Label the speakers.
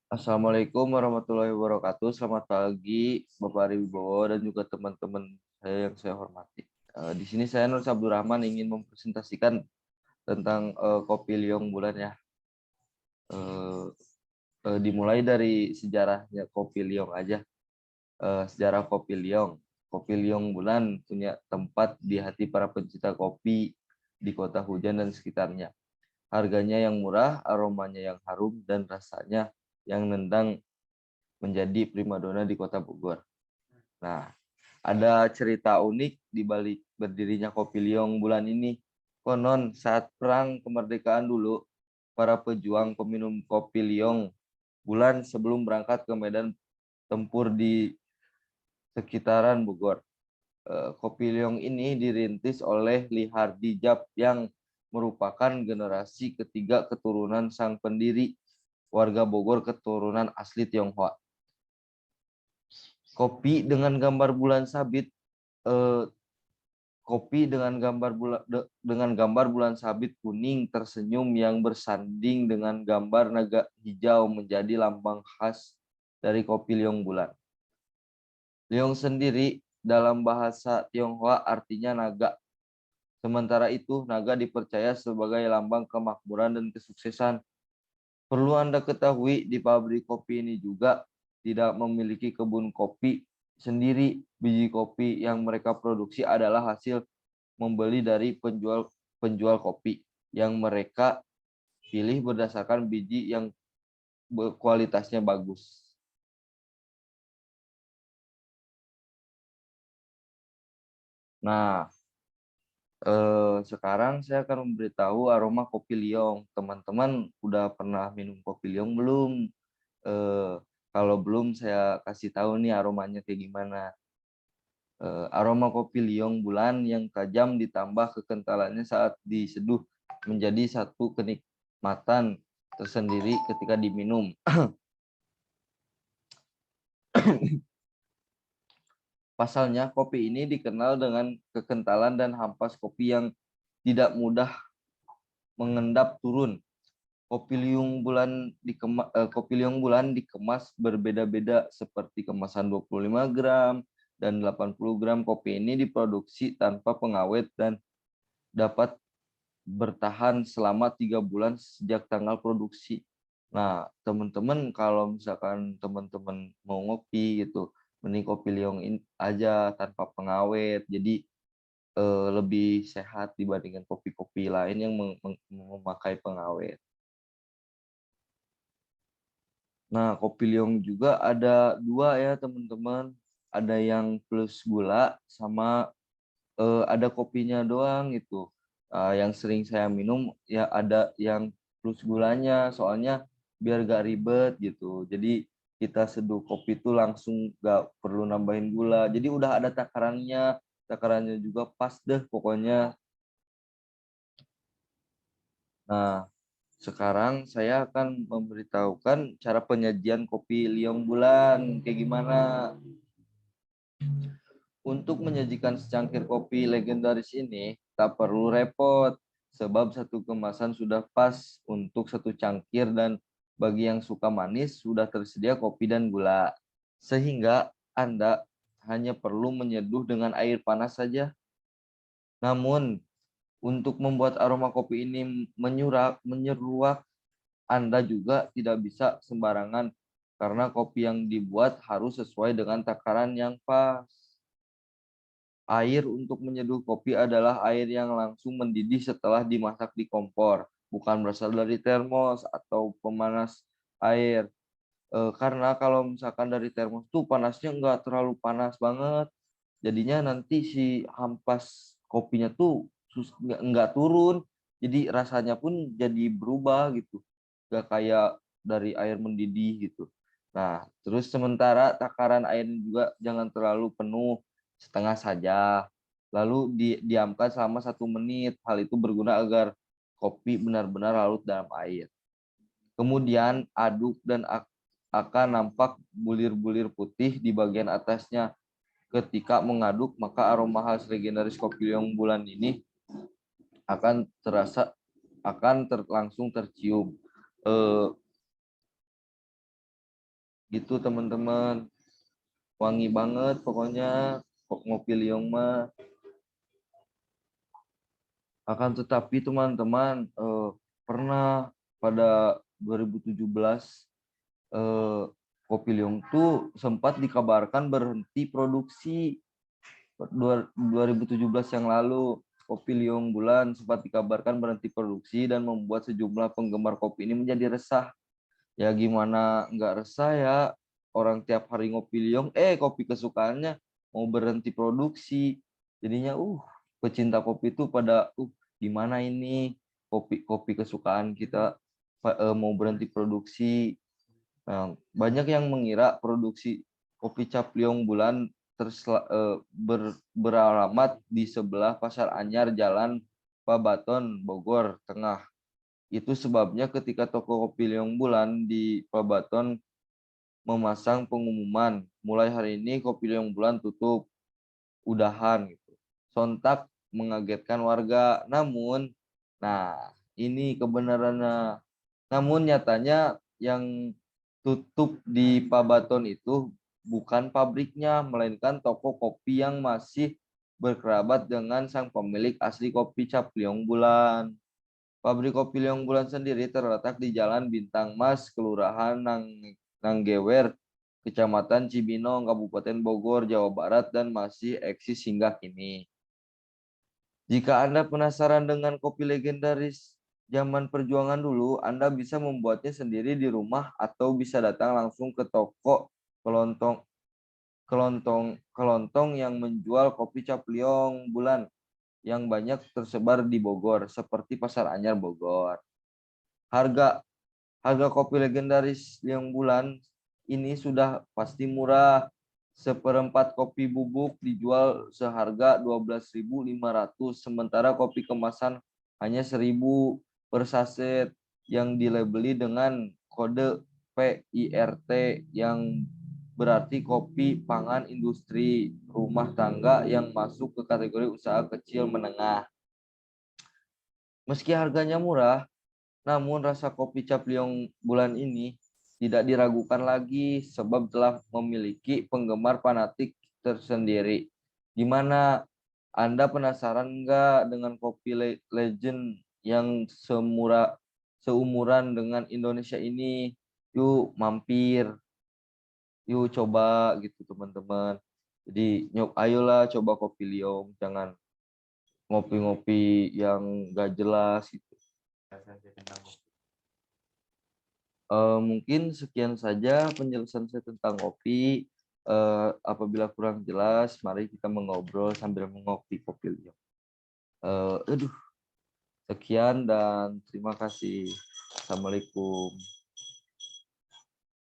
Speaker 1: Assalamualaikum warahmatullahi wabarakatuh. Selamat pagi, Bapak Wibowo dan juga teman-teman saya yang saya hormati. Di sini saya Nur Abdurrahman ingin mempresentasikan tentang kopi Liong Bulan ya. Eh, Dimulai dari sejarahnya kopi Liong aja. Sejarah kopi Liong. Kopi Liong Bulan punya tempat di hati para pencinta kopi di kota Hujan dan sekitarnya. Harganya yang murah, aromanya yang harum, dan rasanya yang nendang menjadi primadona di kota Bogor. Nah, ada cerita unik di balik berdirinya Kopi Liong bulan ini. Konon saat perang kemerdekaan dulu, para pejuang peminum Kopi Liong bulan sebelum berangkat ke medan tempur di sekitaran Bogor. Kopi Liong ini dirintis oleh Li Hardijab yang merupakan generasi ketiga keturunan sang pendiri warga Bogor keturunan asli Tionghoa. Kopi dengan gambar bulan sabit eh, kopi dengan gambar bulan sabit kuning tersenyum yang bersanding dengan gambar naga hijau menjadi lambang khas dari kopi Liong bulan. Liong sendiri dalam bahasa Tionghoa artinya naga. Sementara itu, naga dipercaya sebagai lambang kemakmuran dan kesuksesan. Perlu Anda ketahui, di pabrik kopi ini juga tidak memiliki kebun kopi sendiri. Biji kopi yang mereka produksi adalah hasil membeli dari penjual kopi yang mereka pilih berdasarkan biji yang kualitasnya bagus. Nah, sekarang saya akan memberitahu aroma kopi Liong. Teman-teman udah pernah minum kopi Liong belum? Eh, Kalau belum, saya kasih tahu nih aromanya kayak gimana. Aroma kopi Liong bulan yang tajam ditambah kekentalannya saat diseduh menjadi satu kenikmatan tersendiri ketika diminum. Pasalnya, kopi ini dikenal dengan kekentalan dan hampas kopi yang tidak mudah mengendap turun. Kopi Liung bulan dikemas berbeda-beda seperti kemasan 25 gram dan 80 gram. Kopi ini diproduksi tanpa pengawet dan dapat bertahan selama 3 bulan sejak tanggal produksi. Nah, teman-teman kalau misalkan teman-teman mau ngopi gitu, mending kopi Liong ini aja tanpa pengawet. Jadi lebih sehat dibandingkan kopi-kopi lain yang memakai pengawet. Nah, kopi Liong juga ada dua ya teman-teman. Ada yang plus gula sama ada kopinya doang gitu. Yang sering saya minum ya ada yang plus gulanya, soalnya biar gak ribet gitu. Jadi kita seduh kopi itu langsung gak perlu nambahin gula. Jadi udah ada takarannya, takarannya juga pas deh pokoknya. Nah, sekarang saya akan memberitahukan cara penyajian kopi Liong bulan kayak gimana. Untuk menyajikan secangkir kopi legendaris ini, tak perlu repot, sebab satu kemasan sudah pas untuk satu cangkir dan bagi yang suka manis, sudah tersedia kopi dan gula. Sehingga Anda hanya perlu menyeduh dengan air panas saja. Namun, untuk membuat aroma kopi ini menyeruak, Anda juga tidak bisa sembarangan karena kopi yang dibuat harus sesuai dengan takaran yang pas. Air untuk menyeduh kopi adalah air yang langsung mendidih setelah dimasak di kompor, bukan berasal dari termos atau pemanas air. Karena kalau misalkan dari termos tuh panasnya nggak terlalu panas banget, jadinya nanti si ampas kopinya tuh nggak turun, jadi rasanya pun jadi berubah gitu, nggak kayak dari air mendidih gitu. Nah, terus sementara takaran airnya juga jangan terlalu penuh, setengah saja. Lalu diamkan selama 1 menit. Hal itu berguna agar kopi benar-benar larut dalam air. Kemudian aduk dan akan nampak bulir-bulir putih di bagian atasnya. Ketika mengaduk, maka aroma khas legendaris kopi Liong bulan ini akan terasa, langsung tercium. Gitu teman-teman. Wangi banget pokoknya ngopi Liong mah. Akan tetapi teman-teman pernah pada 2017 Kopi Liong tuh sempat dikabarkan berhenti produksi. 2017 yang lalu Kopi Liong Bulan sempat dikabarkan berhenti produksi dan membuat sejumlah penggemar kopi ini menjadi resah. Ya gimana nggak resah ya, orang tiap hari ngopi Liong, kopi kesukaannya mau berhenti produksi. Jadinya pecinta kopi itu pada gimana ini kopi kesukaan kita mau berhenti produksi. Nah, banyak yang mengira produksi kopi cap Liong Bulan beralamat di sebelah Pasar Anyar Jalan Pabaton, Bogor Tengah. Itu sebabnya ketika toko kopi Liong Bulan di Pabaton memasang pengumuman, mulai hari ini kopi Liong Bulan tutup, udahan gitu. Sontak mengagetkan warga. Namun, nah ini kebenarannya. Namun nyatanya yang tutup di Pabaton itu bukan pabriknya, melainkan toko kopi yang masih berkerabat dengan sang pemilik asli kopi cap Liong Bulan. Pabrik kopi Liong Bulan sendiri terletak di Jalan Bintang Mas, Kelurahan Nanggewer, Kecamatan Cibinong, Kabupaten Bogor, Jawa Barat, dan masih eksis hingga kini. Jika Anda penasaran dengan kopi legendaris zaman perjuangan dulu, Anda bisa membuatnya sendiri di rumah atau bisa datang langsung ke toko kelontong yang menjual kopi cap Liong Bulan yang banyak tersebar di Bogor, seperti Pasar Anyar Bogor. Harga kopi legendaris Liong Bulan ini sudah pasti murah. Seperempat kopi bubuk dijual seharga 12.500, sementara kopi kemasan hanya 1.000 per saset yang dilabeli dengan kode PIRT yang berarti kopi pangan industri rumah tangga yang masuk ke kategori usaha kecil menengah. Meski harganya murah, namun rasa kopi cap Liong Bulan ini tidak diragukan lagi sebab telah memiliki penggemar fanatik tersendiri. Gimana? Anda penasaran nggak dengan kopi legend yang seumuran dengan Indonesia ini? Yuk mampir, yuk coba gitu teman-teman. Jadi ayolah coba kopi Liong, jangan ngopi-ngopi yang nggak jelas gitu. Mungkin sekian saja penjelasan saya tentang kopi. Apabila kurang jelas, mari kita mengobrol sambil mengopi kopi Liong. Sekian dan terima kasih. Assalamualaikum.